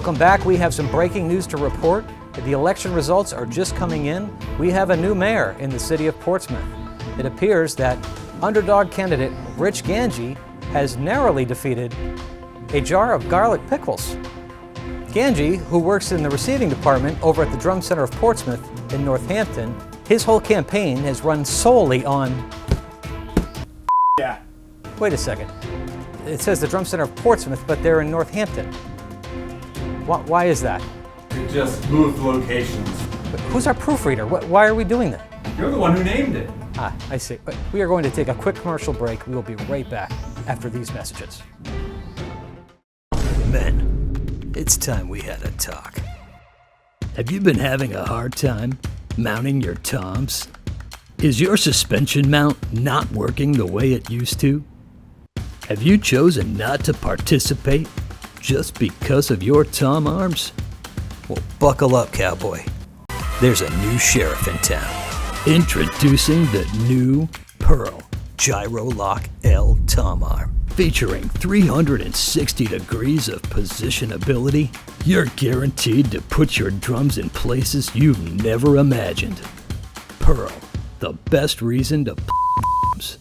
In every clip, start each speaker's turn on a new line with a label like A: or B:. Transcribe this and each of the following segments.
A: Welcome back. We have some breaking news to report. The election results are just coming in. We have a new mayor in the city of Portsmouth. It appears that underdog candidate Rich Ganji has narrowly defeated a jar of garlic pickles. Ganji, who works in the receiving department over at the Drum Center of Portsmouth in Northampton, his whole campaign has run solely on...
B: Yeah.
A: Wait a second. It says the Drum Center of Portsmouth, but they're in Northampton. Why is that?
B: It just moved locations.
A: Who's our proofreader? Why are we doing that?
B: You're the one who named it.
A: Ah, I see. We are going to take a quick commercial break. We will be right back after these messages.
C: Men, it's time we had a talk. Have you been having a hard time mounting your toms? Is your suspension mount not working the way it used to? Have you chosen not to participate just because of your tom arms? Well, buckle up, cowboy. There's a new sheriff in town. Introducing the new Pearl Gyrolock L tom arm. Featuring 360 degrees of positionability, you're guaranteed to put your drums in places you've never imagined. Pearl, the best reason to drums.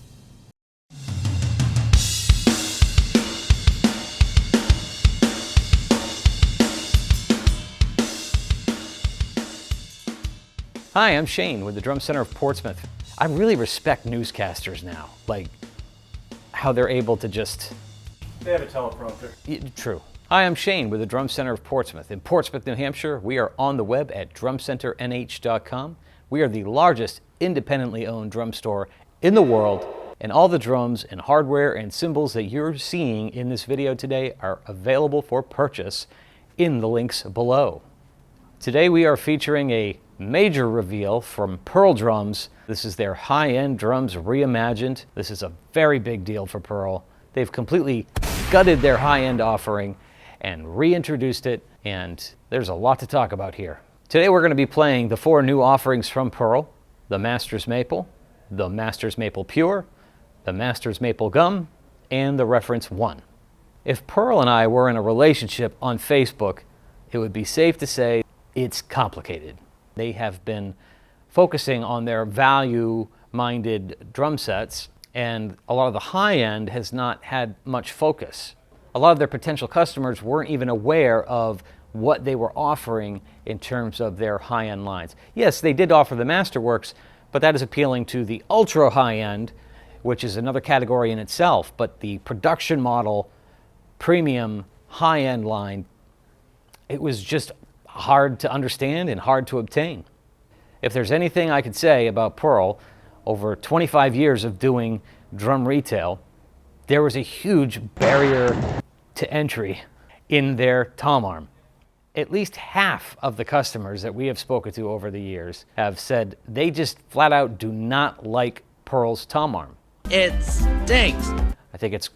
A: Hi, I'm Shane with the Drum Center of Portsmouth. I really respect newscasters now, like how they're able to just...
B: They have a teleprompter.
A: True. Hi, I'm Shane with the Drum Center of Portsmouth. In Portsmouth, New Hampshire, we are on the web at drumcenternh.com. We are the largest independently owned drum store in the world, and all the drums and hardware and cymbals that you're seeing in this video today are available for purchase in the links below. Today we are featuring a major reveal from Pearl Drums. This is their high-end drums reimagined. This is a very big deal for Pearl. They've completely gutted their high-end offering and reintroduced it, and there's a lot to talk about here. Today we're going to be playing the 4 new offerings from Pearl: the Masters Maple, the Masters Maple Pure, the Masters Maple Gum, and the Reference 1. If Pearl and I were in a relationship on Facebook, it would be safe to say it's complicated. They have been focusing on their value-minded drum sets, and a lot of the high-end has not had much focus. A lot of their potential customers weren't even aware of what they were offering in terms of their high-end lines. Yes, they did offer the Masterworks, but that is appealing to the ultra high-end, which is another category in itself. But the production model, premium, high-end line, it was just hard to understand and hard to obtain. If there's anything I could say about Pearl, over 25 years of doing drum retail, there was a huge barrier to entry in their tom arm. At least half of the customers that we have spoken to over the years have said they just flat out do not like Pearl's tom arm.
C: It stinks.
A: I think it's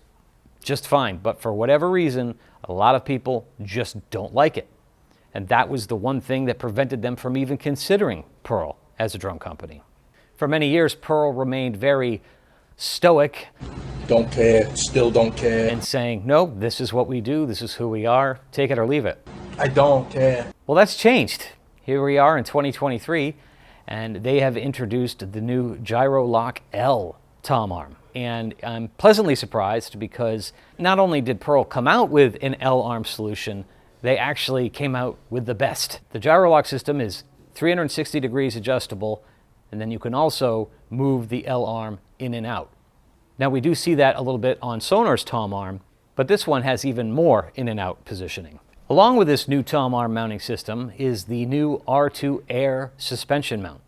A: just fine, but for whatever reason, a lot of people just don't like it. And that was the one thing that prevented them from even considering Pearl as a drum company. For many years, Pearl remained very stoic.
D: Don't care, still don't care.
A: And saying, no, this is what we do, this is who we are, take it or leave it.
D: I don't care.
A: Well, that's changed. Here we are in 2023, and they have introduced the new Gyrolock L tom arm. And I'm pleasantly surprised because not only did Pearl come out with an L arm solution, they actually came out with the best. The Gyrolock system is 360 degrees adjustable, and then you can also move the L arm in and out. Now we do see that a little bit on Sonar's tom arm, but this one has even more in and out positioning. Along with this new tom arm mounting system is the new R2 Air suspension mount.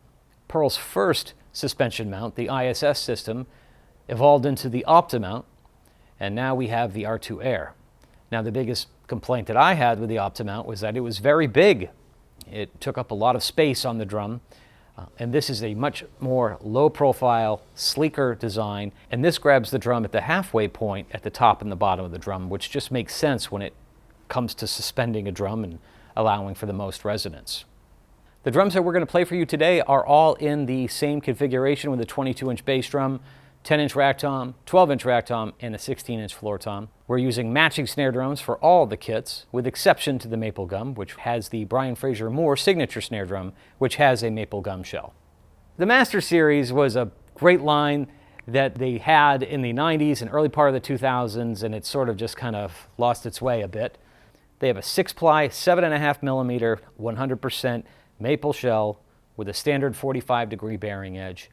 A: Pearl's first suspension mount, the ISS system, evolved into the Optimount, and now we have the R2 Air. Now the biggest complaint that I had with the Optimount was that it was very big. It took up a lot of space on the drum, and this is a much more low profile, sleeker design, and this grabs the drum at the halfway point at the top and the bottom of the drum, which just makes sense when it comes to suspending a drum and allowing for the most resonance. The drums that we're going to play for you today are all in the same configuration with a 22-inch bass drum, 10-inch rack tom, 12-inch rack tom, and a 16-inch floor tom. We're using matching snare drums for all the kits, with exception to the maple gum, which has the Brian Fraser Moore signature snare drum, which has a maple gum shell. The Master Series was a great line that they had in the 90s and early part of the 2000s, and it sort of just kind of lost its way a bit. They have a 6-ply, 7.5 millimeter, 100% maple shell with a standard 45-degree bearing edge.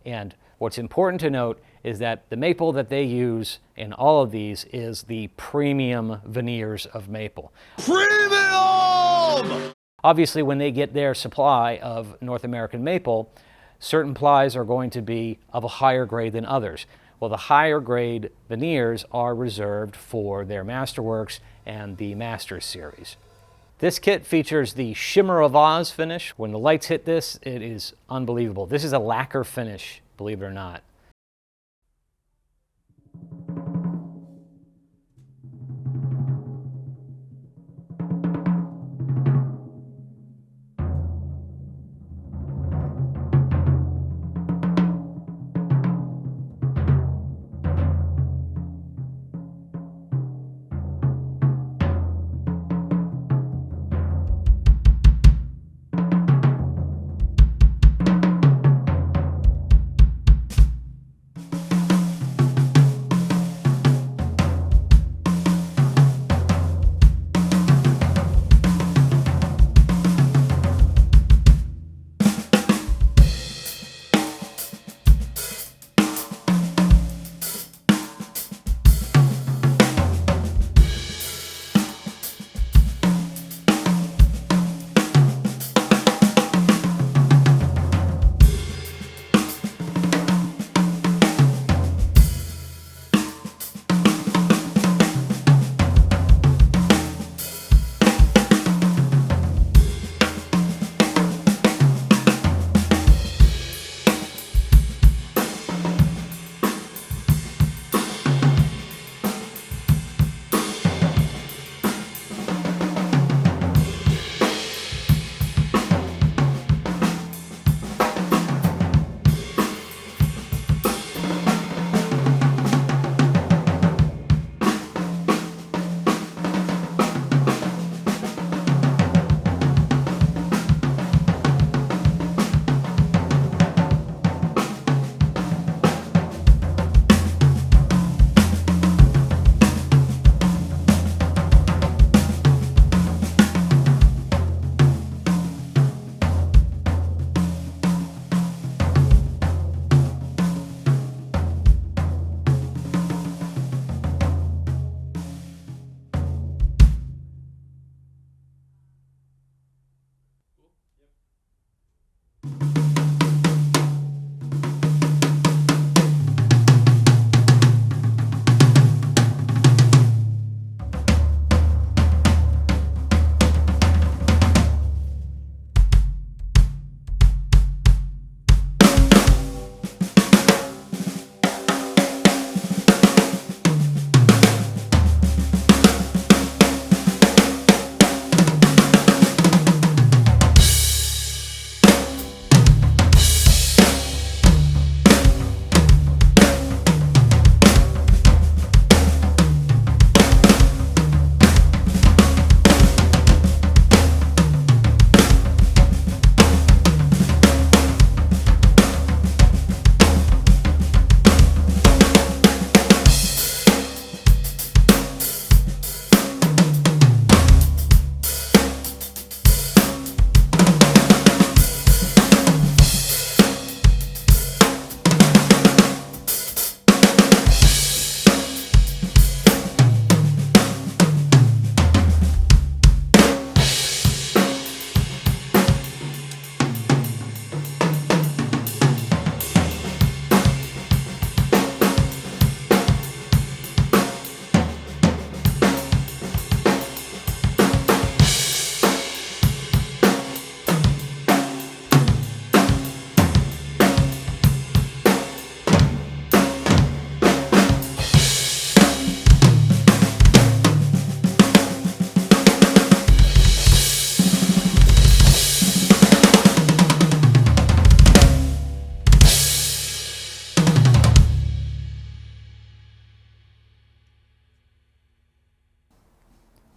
A: And what's important to note is that the maple that they use in all of these is the premium veneers of maple. Premium! Obviously, when they get their supply of North American maple, certain plies are going to be of a higher grade than others. Well, the higher grade veneers are reserved for their Masterworks and the Masters series. This kit features the Shimmer of Oz finish. When the lights hit this, it is unbelievable. This is a lacquer finish, believe it or not.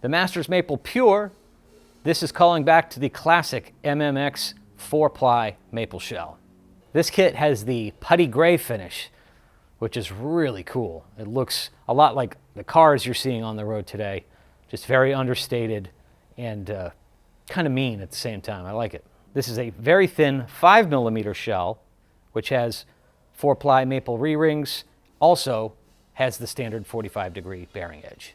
A: The Masters Maple Pure, this is calling back to the classic MMX 4-ply maple shell. This kit has the putty gray finish, which is really cool. It looks a lot like the cars you're seeing on the road today, just very understated and kind of mean at the same time. I like it. This is a very thin 5mm shell, which has 4-ply maple re-rings, also has the standard 45-degree bearing edge.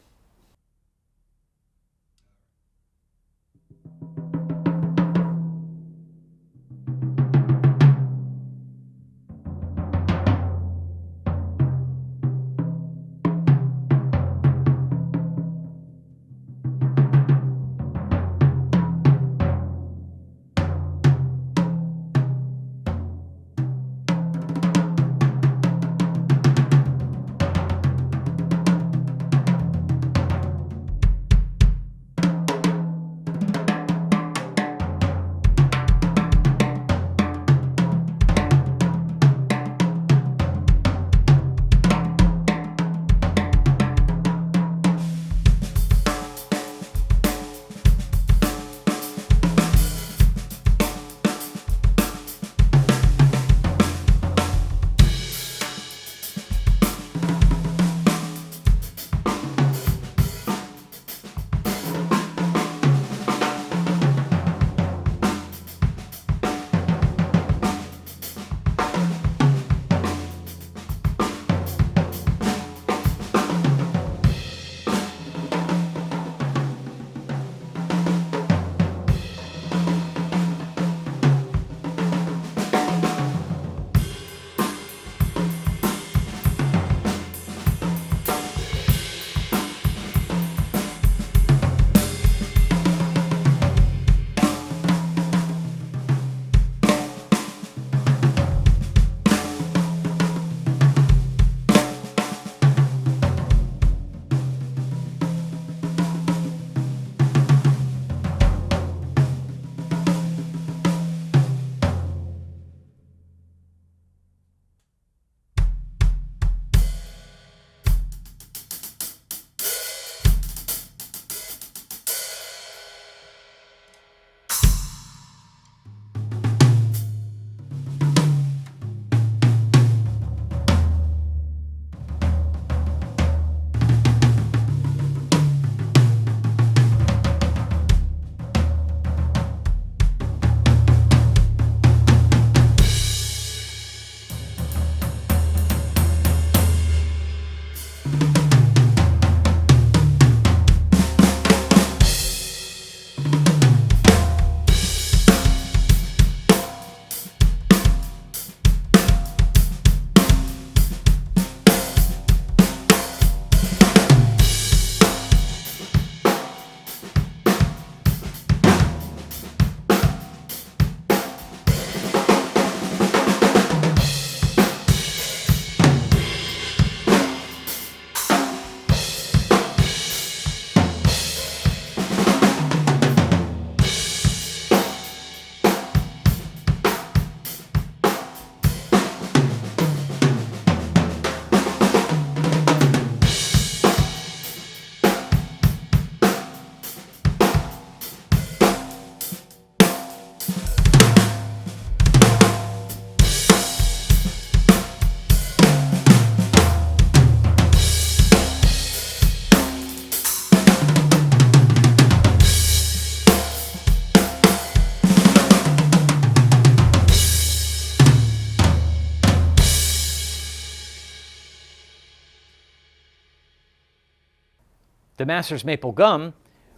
A: The Masters Maple Gum,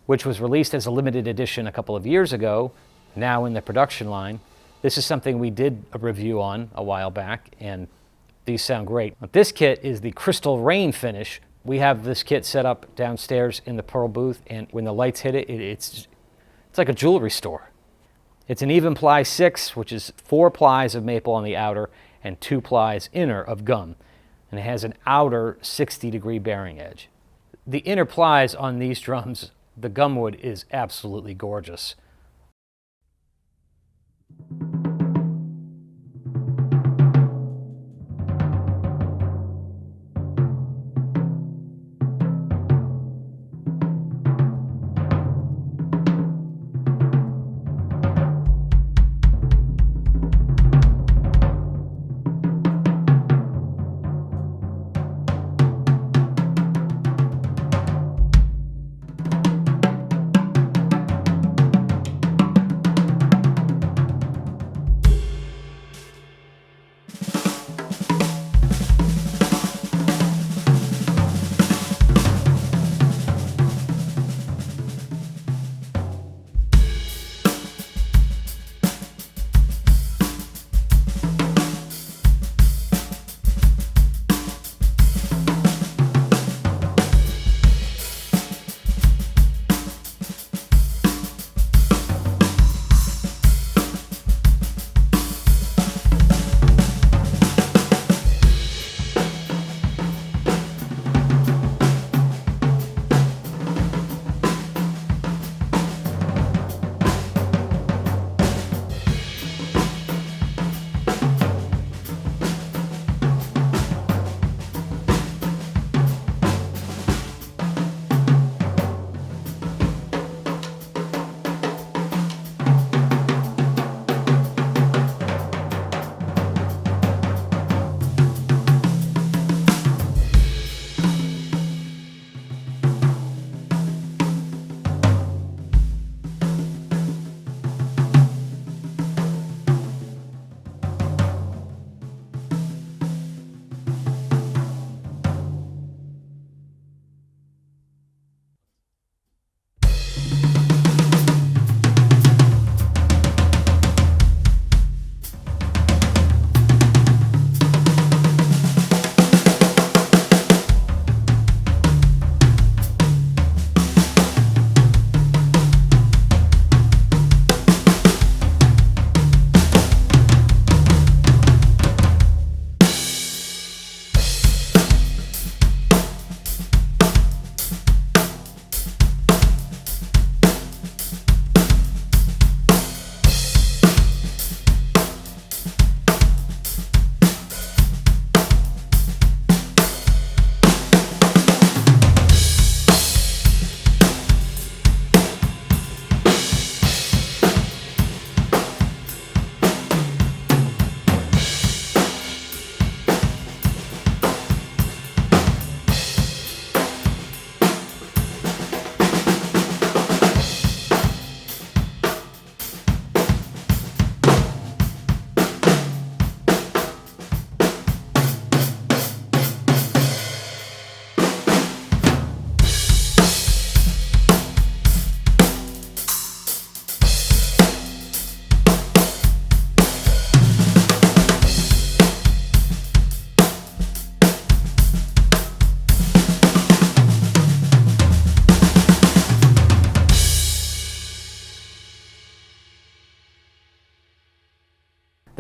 A: which was released as a limited edition a couple of years ago, now in the production line. This is something we did a review on a while back, and these sound great. But this kit is the Crystal Rain finish. We have this kit set up downstairs in the Pearl booth, and when the lights hit it, it's like a jewelry store. It's an even ply 6, which is 4 plies of maple on the outer and 2 plies inner of gum. And it has an outer 60-degree bearing edge. The inner plies on these drums, the gum wood is absolutely gorgeous.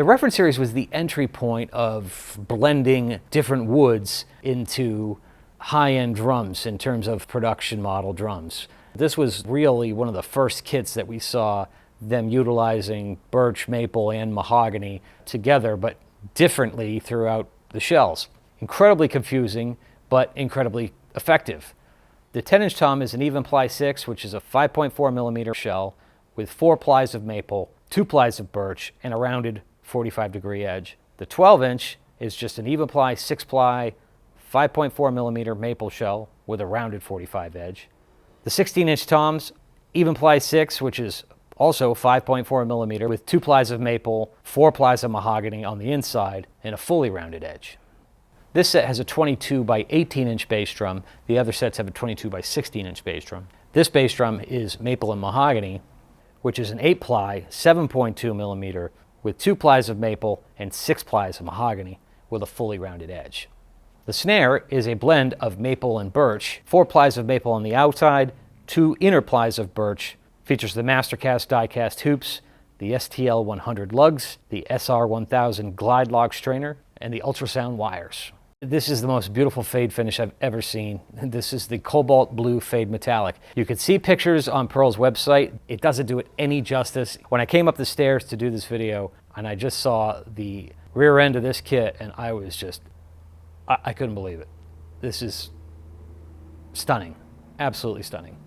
A: reference series was the entry point of blending different woods into high-end drums in terms of production model drums. This was really one of the first kits that we saw them utilizing birch, maple, and mahogany together, but differently throughout the shells. Incredibly confusing, but incredibly effective. The 10-inch tom is an even ply 6, which is a 5.4 millimeter shell with 4 plies of maple, 2 plies of birch, and a rounded 45-degree edge. The 12-inch is just an even ply 6-ply, 5.4 millimeter maple shell with a rounded 45 edge. The 16-inch toms, even ply 6, which is also 5.4 millimeter with 2 plies of maple, 4 plies of mahogany on the inside, and a fully rounded edge. This set has a 22 by 18-inch bass drum. The other sets have a 22 by 16-inch bass drum. This bass drum is maple and mahogany, which is an 8-ply, 7.2 millimeter with 2 plies of maple and 6 plies of mahogany with a fully rounded edge. The snare is a blend of maple and birch, 4 plies of maple on the outside, 2 inner plies of birch, features the Mastercast die-cast hoops, the STL 100 lugs, the SR 1000 glide lock strainer, and the ultrasound wires. This is the most beautiful fade finish I've ever seen. This is the cobalt blue fade metallic. You can see pictures on Pearl's website. It doesn't do it any justice. When I came up the stairs to do this video and I just saw the rear end of this kit, and I was just, I couldn't believe it. This is stunning, absolutely stunning.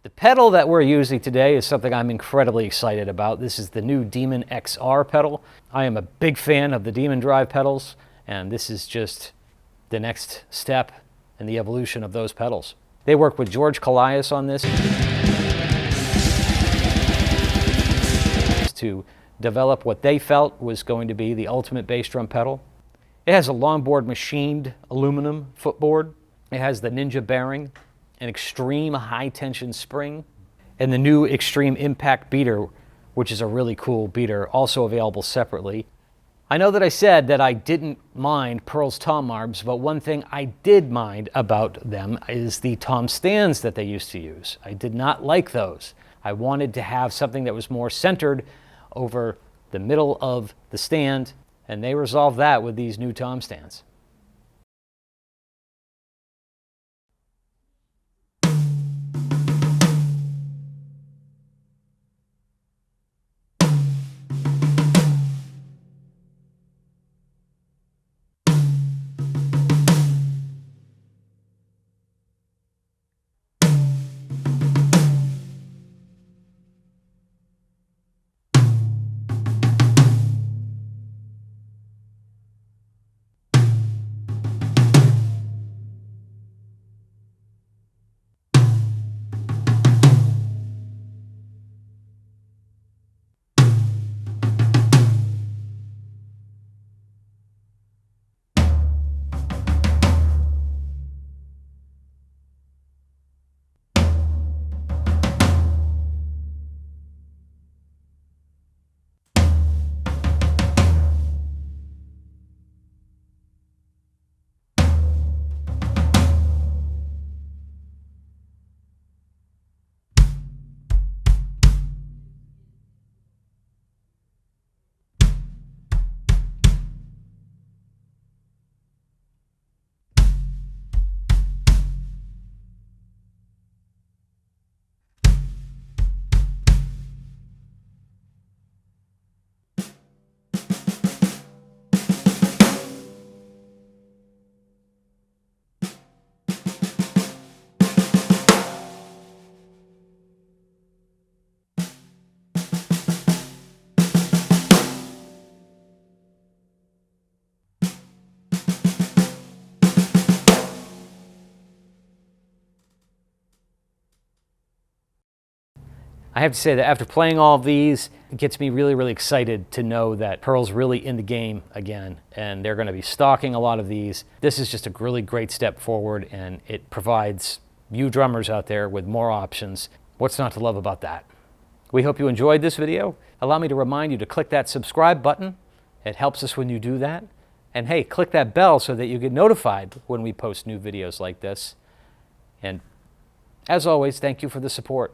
A: The pedal that we're using today is something I'm incredibly excited about. This is the new Demon XR pedal. I am a big fan of the Demon Drive pedals, and this is just the next step in the evolution of those pedals. They work with George Callias on this to develop what they felt was going to be the ultimate bass drum pedal. It has a longboard machined aluminum footboard. It has the Ninja bearing, an extreme high tension spring, and the new Extreme Impact beater, which is a really cool beater, also available separately. I know that I said that I didn't mind Pearl's tom arbs, but one thing I did mind about them is the tom stands that they used to use. I did not like those. I wanted to have something that was more centered over the middle of the stand, and they resolved that with these new tom stands. I have to say that after playing all of these, it gets me really, really excited to know that Pearl's really in the game again, and they're going to be stocking a lot of these. This is just a really great step forward, and it provides you drummers out there with more options. What's not to love about that? We hope you enjoyed this video. Allow me to remind you to click that subscribe button. It helps us when you do that. And hey, click that bell so that you get notified when we post new videos like this. And as always, thank you for the support.